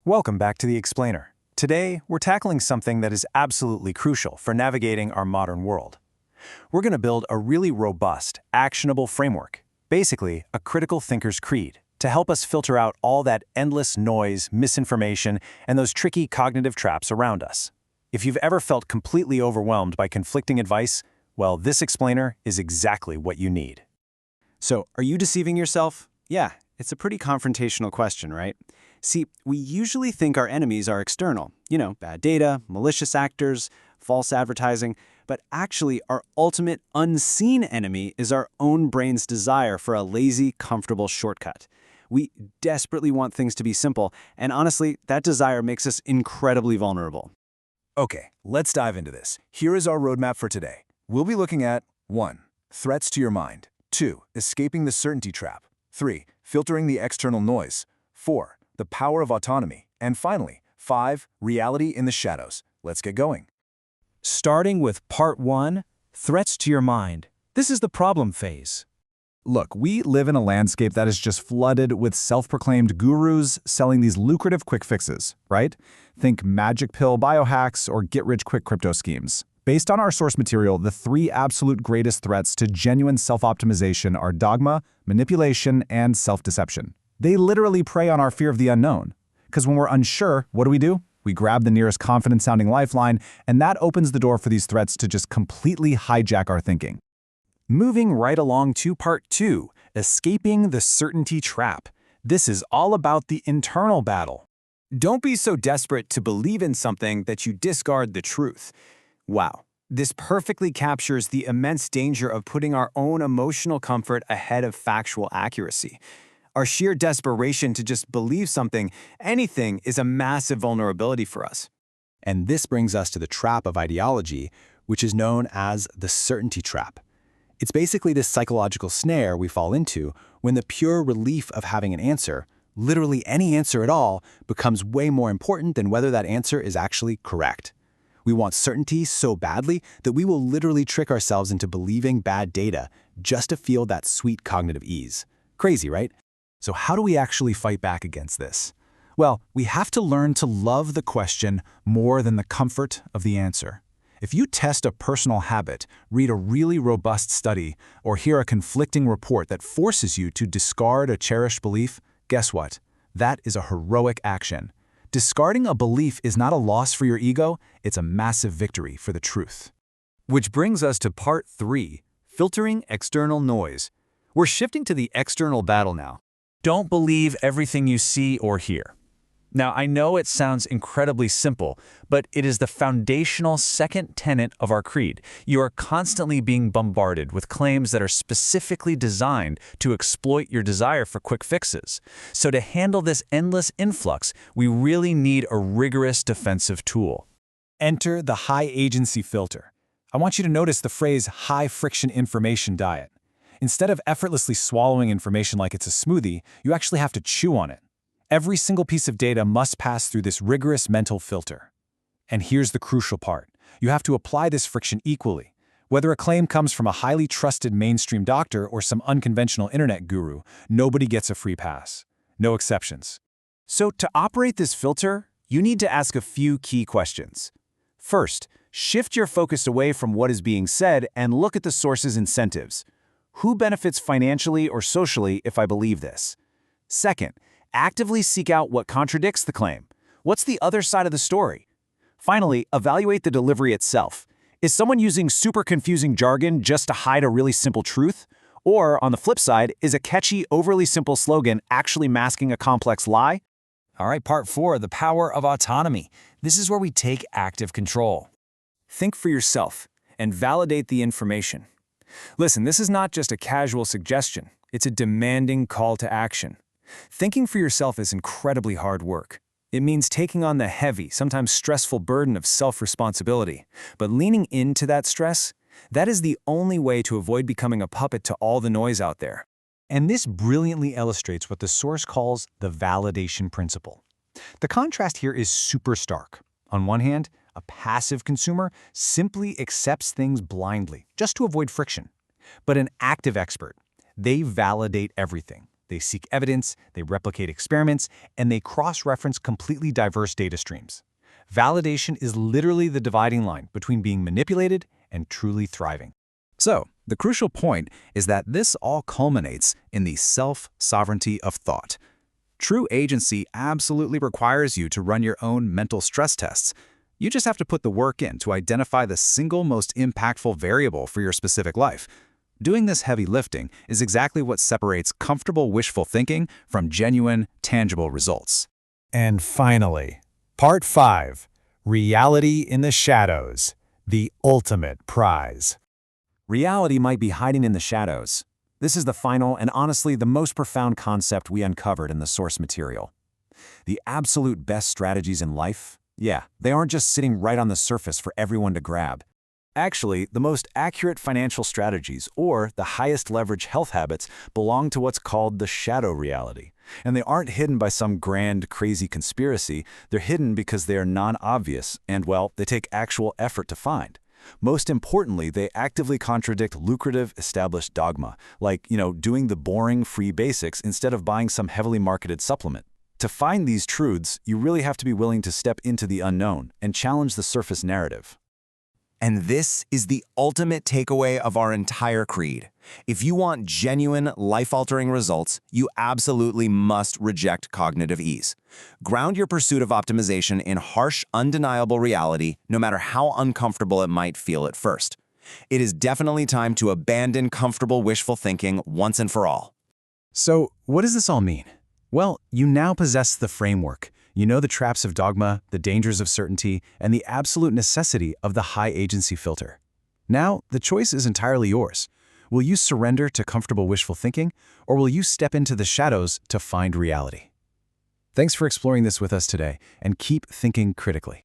Welcome back to The Explainer. Today, we're tackling something that is absolutely crucial for navigating our modern world. We're going to build a really robust, actionable framework, basically a critical thinker's creed, to help us filter out all that endless noise, misinformation, and those tricky cognitive traps around us. If you've ever felt completely overwhelmed by conflicting advice, well, this explainer is exactly what you need. So, are you deceiving yourself? Yeah, it's a pretty confrontational question, right? See, we usually think our enemies are external. Bad data, malicious actors, false advertising. But actually, our ultimate unseen enemy is our own brain's desire for a lazy, comfortable shortcut. We desperately want things to be simple, and honestly, that desire makes us incredibly vulnerable. Okay, let's dive into this. Here is our roadmap for today. We'll be looking at 1. Threats to your mind. 2. Escaping the certainty trap. 3. Filtering the external noise. 4. The power of autonomy. And finally, 5. Reality in the shadows. Let's get going. Starting with Part 1, Threats to Your Mind. This is the problem phase. Look, we live in a landscape that is just flooded with self-proclaimed gurus selling these lucrative quick fixes, right? Think magic pill biohacks or get-rich-quick crypto schemes. Based on our source material, the 3 absolute greatest threats to genuine self-optimization are dogma, manipulation, and self-deception. They literally prey on our fear of the unknown. Because when we're unsure, what do? We grab the nearest confident-sounding lifeline, and that opens the door for these threats to just completely hijack our thinking. Moving right along to Part 2, Escaping the Certainty Trap. This is all about the internal battle. Don't be so desperate to believe in something that you discard the truth. Wow, this perfectly captures the immense danger of putting our own emotional comfort ahead of factual accuracy. Our sheer desperation to just believe something, anything, is a massive vulnerability for us. And this brings us to the trap of ideology, which is known as the certainty trap. It's basically this psychological snare we fall into when the pure relief of having an answer, literally any answer at all, becomes way more important than whether that answer is actually correct. We want certainty so badly that we will literally trick ourselves into believing bad data just to feel that sweet cognitive ease. Crazy, right? So how do we actually fight back against this? Well, we have to learn to love the question more than the comfort of the answer. If you test a personal habit, read a really robust study, or hear a conflicting report that forces you to discard a cherished belief, guess what? That is a heroic action. Discarding a belief is not a loss for your ego, it's a massive victory for the truth. Which brings us to Part 3, Filtering External Noise. We're shifting to the external battle now. Don't believe everything you see or hear. Now, I know it sounds incredibly simple, but it is the foundational second tenet of our creed. You are constantly being bombarded with claims that are specifically designed to exploit your desire for quick fixes. So to handle this endless influx, we really need a rigorous defensive tool. Enter the high-agency filter. I want you to notice the phrase high-friction information diet. Instead of effortlessly swallowing information like it's a smoothie, you actually have to chew on it. Every single piece of data must pass through this rigorous mental filter. And here's the crucial part. You have to apply this friction equally. Whether a claim comes from a highly trusted mainstream doctor or some unconventional internet guru, nobody gets a free pass. No exceptions. So to operate this filter, you need to ask a few key questions. First, shift your focus away from what is being said and look at the source's incentives. Who benefits financially or socially if I believe this? Second, actively seek out what contradicts the claim. What's the other side of the story? Finally, evaluate the delivery itself. Is someone using super confusing jargon just to hide a really simple truth? Or, on the flip side, is a catchy, overly simple slogan actually masking a complex lie? All right, Part 4, the power of autonomy. This is where we take active control. Think for yourself and validate the information. Listen, this is not just a casual suggestion. It's a demanding call to action. Thinking for yourself is incredibly hard work. It means taking on the heavy, sometimes stressful burden of self-responsibility. But leaning into that stress, that is the only way to avoid becoming a puppet to all the noise out there. And this brilliantly illustrates what the source calls the validation principle. The contrast here is super stark. On one hand, a passive consumer simply accepts things blindly, just to avoid friction. But an active expert, they validate everything. They seek evidence, they replicate experiments, and they cross-reference completely diverse data streams. Validation is literally the dividing line between being manipulated and truly thriving. So, the crucial point is that this all culminates in the self-sovereignty of thought. True agency absolutely requires you to run your own mental stress tests. You just have to put the work in to identify the single most impactful variable for your specific life. Doing this heavy lifting is exactly what separates comfortable wishful thinking from genuine, tangible results. And finally, Part 5, Reality in the Shadows, the ultimate prize. Reality might be hiding in the shadows. This is the final and honestly the most profound concept we uncovered in the source material. The absolute best strategies in life, yeah, they aren't just sitting right on the surface for everyone to grab. Actually, the most accurate financial strategies or the highest leverage health habits belong to what's called the shadow reality. And they aren't hidden by some grand, crazy conspiracy. They're hidden because they are non-obvious and, well, they take actual effort to find. Most importantly, they actively contradict lucrative, established dogma, like, doing the boring, free basics instead of buying some heavily marketed supplement. To find these truths, you really have to be willing to step into the unknown and challenge the surface narrative. And this is the ultimate takeaway of our entire creed. If you want genuine, life-altering results, you absolutely must reject cognitive ease. Ground your pursuit of optimization in harsh, undeniable reality, no matter how uncomfortable it might feel at first. It is definitely time to abandon comfortable wishful thinking once and for all. So, what does this all mean? Well, you now possess the framework. You know the traps of dogma, the dangers of certainty, and the absolute necessity of the high agency filter. Now, the choice is entirely yours. Will you surrender to comfortable wishful thinking, or will you step into the shadows to find reality? Thanks for exploring this with us today, and keep thinking critically.